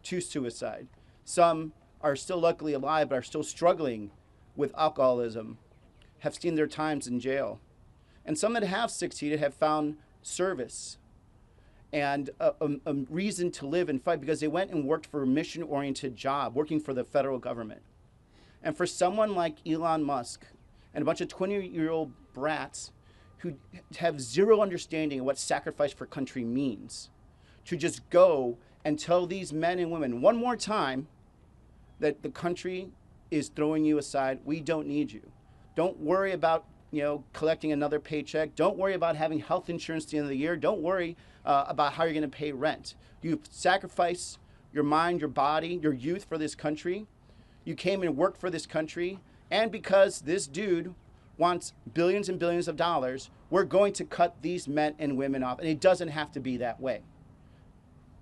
to suicide. Some are still luckily alive but are still struggling with alcoholism, have seen their times in jail. And some that have succeeded have found service and a reason to live and fight because they went and worked for a mission-oriented job, working for the federal government. And for someone like Elon Musk and a bunch of 20-year-old brats who have zero understanding of what sacrifice for country means, to just go and tell these men and women one more time that the country is throwing you aside. We don't need you. Don't worry about collecting another paycheck. Don't worry about having health insurance at the end of the year. Don't worry about how you're going to pay rent. You sacrifice your mind, your body, your youth for this country. You came and worked for this country. And because this dude wants billions and billions of dollars, we're going to cut these men and women off. And it doesn't have to be that way.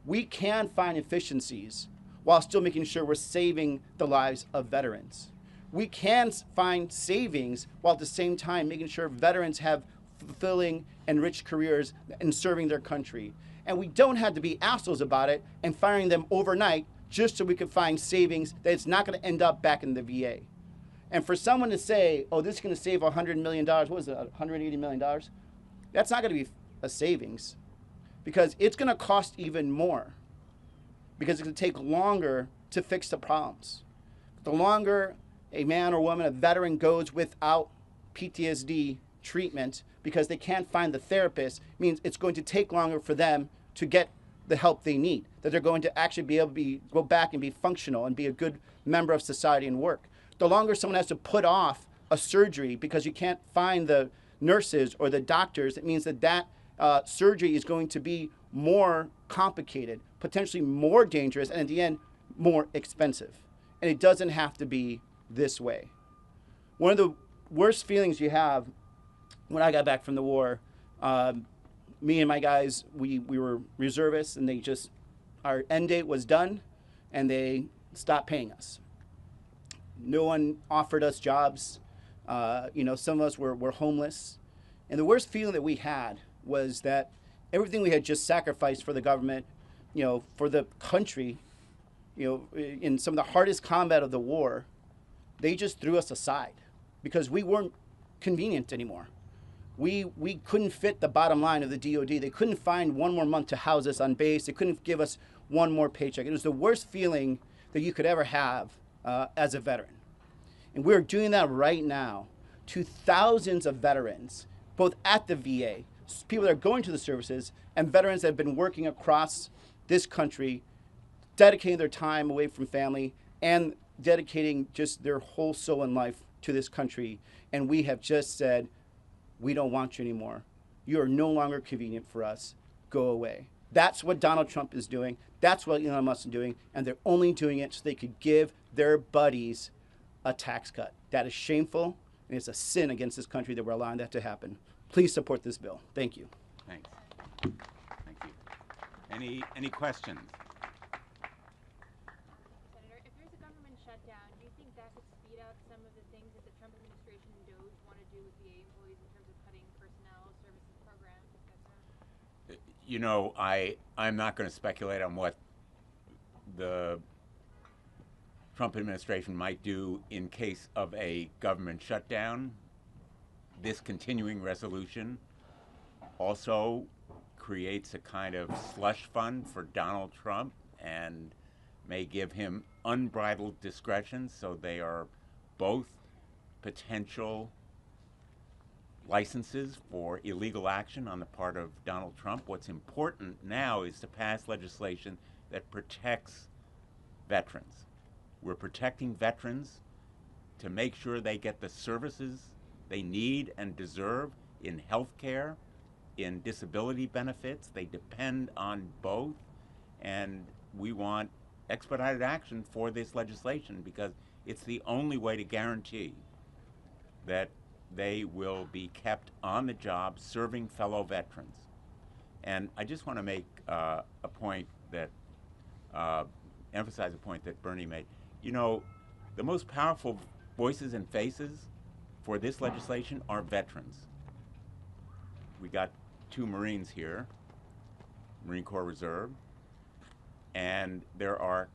We can find efficiencies while still making sure we're saving the lives of veterans. We can find savings while at the same time making sure veterans have fulfilling and rich careers in serving their country. And we don't have to be assholes about it and firing them overnight just so we can find savings that it's not going to end up back in the VA. And for someone to say, oh, this is going to save $100 million, what was it, $180 million? That's not going to be a savings because it's going to cost even more because it's going to take longer to fix the problems. The longer a man or woman, a veteran, goes without PTSD treatment because they can't find the therapist, means it's going to take longer for them to get the help they need, that they're going to actually be able to go back and be functional and be a good member of society and work. The longer someone has to put off a surgery because you can't find the nurses or the doctors, it means that surgery is going to be more complicated, potentially more dangerous, and at the end, more expensive. And it doesn't have to be this way. One of the worst feelings you have when I got back from the war, me and my guys, we were reservists, and our end date was done, and they stopped paying us. No one offered us jobs. Some of us were homeless. And the worst feeling that we had was that everything we had just sacrificed for the government, for the country, in some of the hardest combat of the war, they just threw us aside because we weren't convenient anymore. We couldn't fit the bottom line of the DOD. They couldn't find one more month to house us on base. They couldn't give us one more paycheck. It was the worst feeling that you could ever have as a veteran. And we're doing that right now to thousands of veterans, both at the VA, people that are going to the services, and veterans that have been working across this country, dedicating their time away from family and dedicating just their whole soul and life to this country. And we have just said, we don't want you anymore. You are no longer convenient for us. Go away. That's what Donald Trump is doing. That's what Elon Musk is doing. And they're only doing it so they could give their buddies a tax cut. That is shameful, and it's a sin against this country that we're allowing that to happen. Please support this bill. Thank you. Thanks. Thank you. Any questions? Senator, if there's a government shutdown, do you think that could speed up some of the things that the Trump administration and DOJ want to do with VA employees in terms of cutting personnel, services programs, et cetera? I'm not going to speculate on what the Trump administration might do in case of a government shutdown. This continuing resolution also creates a kind of slush fund for Donald Trump and may give him unbridled discretion, so they are both potential licenses for illegal action on the part of Donald Trump. What's important now is to pass legislation that protects veterans. We're protecting veterans to make sure they get the services they need and deserve in health care, in disability benefits. They depend on both, and we want expedited action for this legislation because it's the only way to guarantee that they will be kept on the job serving fellow veterans. And I just want to make a point that, emphasize a point that Bernie made. The most powerful voices and faces for this legislation are veterans. We got 2 Marines here, Marine Corps Reserve, and there are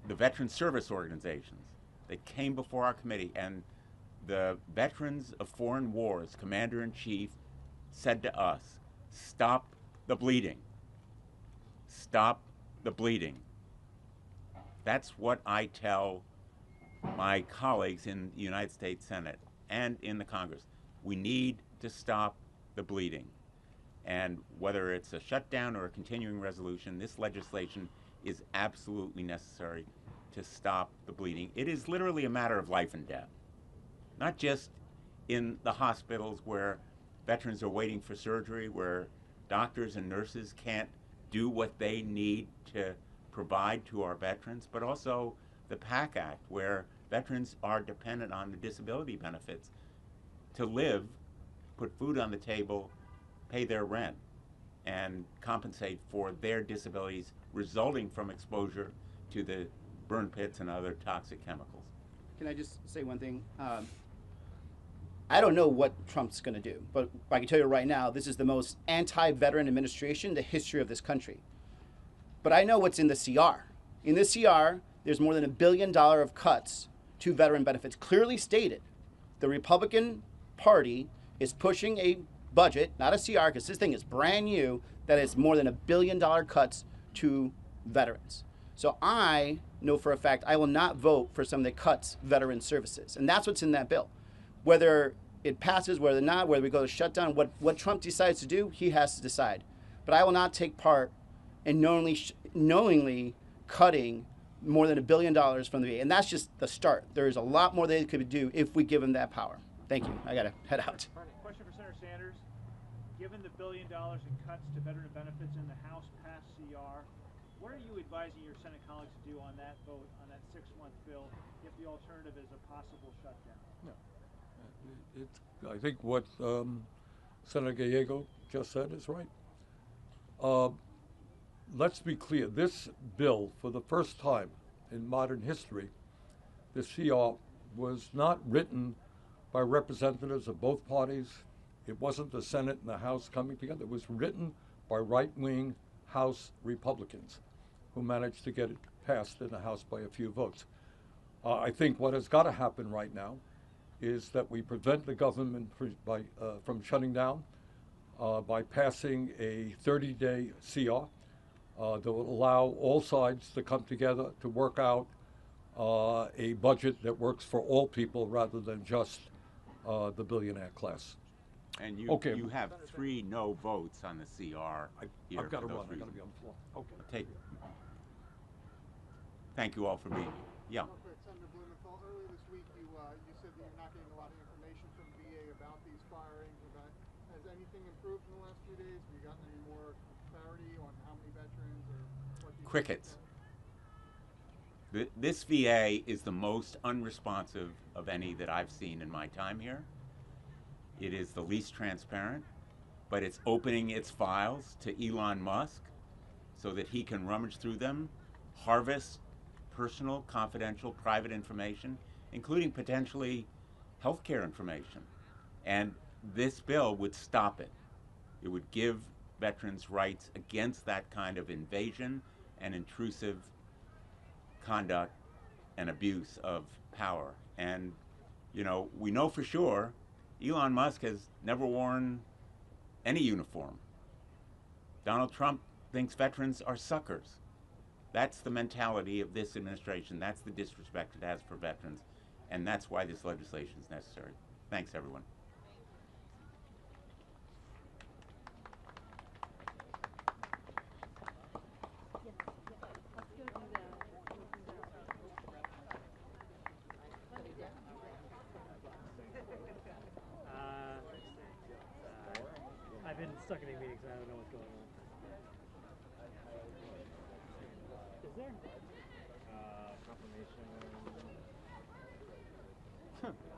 the veteran service organizations that came before our committee, and the veterans of foreign wars commander-in-chief said to us, stop the bleeding. Stop the bleeding. That's what I tell my colleagues in the United States Senate and in the Congress. We need to stop the bleeding. And whether it's a shutdown or a continuing resolution, this legislation is absolutely necessary to stop the bleeding. It is literally a matter of life and death. Not just in the hospitals where veterans are waiting for surgery, where doctors and nurses can't do what they need to provide to our veterans, but also the PAC Act, where veterans are dependent on the disability benefits to live, put food on the table, pay their rent, and compensate for their disabilities resulting from exposure to the burn pits and other toxic chemicals. Can I just say one thing? I don't know what Trump's going to do, but I can tell you right now, this is the most anti-veteran administration in the history of this country. But I know what's in the CR. In the CR, there's more than $1 billion of cuts to veteran benefits, clearly stated. The Republican Party is pushing a budget, not a CR, because this thing is brand new, that is more than $1 billion cuts to veterans. So I know for a fact I will not vote for something that cuts veteran services. And that's what's in that bill. Whether it passes, whether not, whether we go to shutdown, what Trump decides to do, he has to decide. But I will not take part in knowingly cutting more than $1 billion from the VA. And that's just the start. There's a lot more they could do if we give them that power. Thank you. I got to head out. Question for Senator Sanders. Given the $1 billion in cuts to veteran benefits in the House passed CR, what are you advising your Senate colleagues to do on that vote, on that 6-month bill, if the alternative is a possible shutdown? No. I think what Senator Gallego just said is right. Let's be clear. This bill, for the first time in modern history, the CR was not written by representatives of both parties. It wasn't the Senate and the House coming together. It was written by right-wing House Republicans who managed to get it passed in the House by a few votes. I think what has got to happen right now is that we prevent the government from shutting down by passing a 30-day CR that will allow all sides to come together to work out a budget that works for all people rather than just the billionaire class. And you, Okay. you have 3 no votes on the CR here. I've got to for run. those I've got to reasons. be on the floor. Okay. Thank you all for being here. Yeah. Real quick, Senator Blumenthal, earlier this week you said that you're not getting a lot of information from VA about these firings. Has anything improved in the last few days? Have you gotten any more clarity on how many veterans or what these Crickets. This VA is the most unresponsive of any that I've seen in my time here. It is the least transparent, but it's opening its files to Elon Musk so that he can rummage through them, harvest personal, confidential, private information, including potentially healthcare information. And this bill would stop it. It would give veterans rights against that kind of invasion and intrusive conduct and abuse of power. And, you know, we know for sure Elon Musk has never worn any uniform. Donald Trump thinks veterans are suckers. That's the mentality of this administration. That's the disrespect it has for veterans. And that's why this legislation is necessary. Thanks, everyone. I've been stuck in a meeting, so I don't know what's going on. Is there? Confirmation.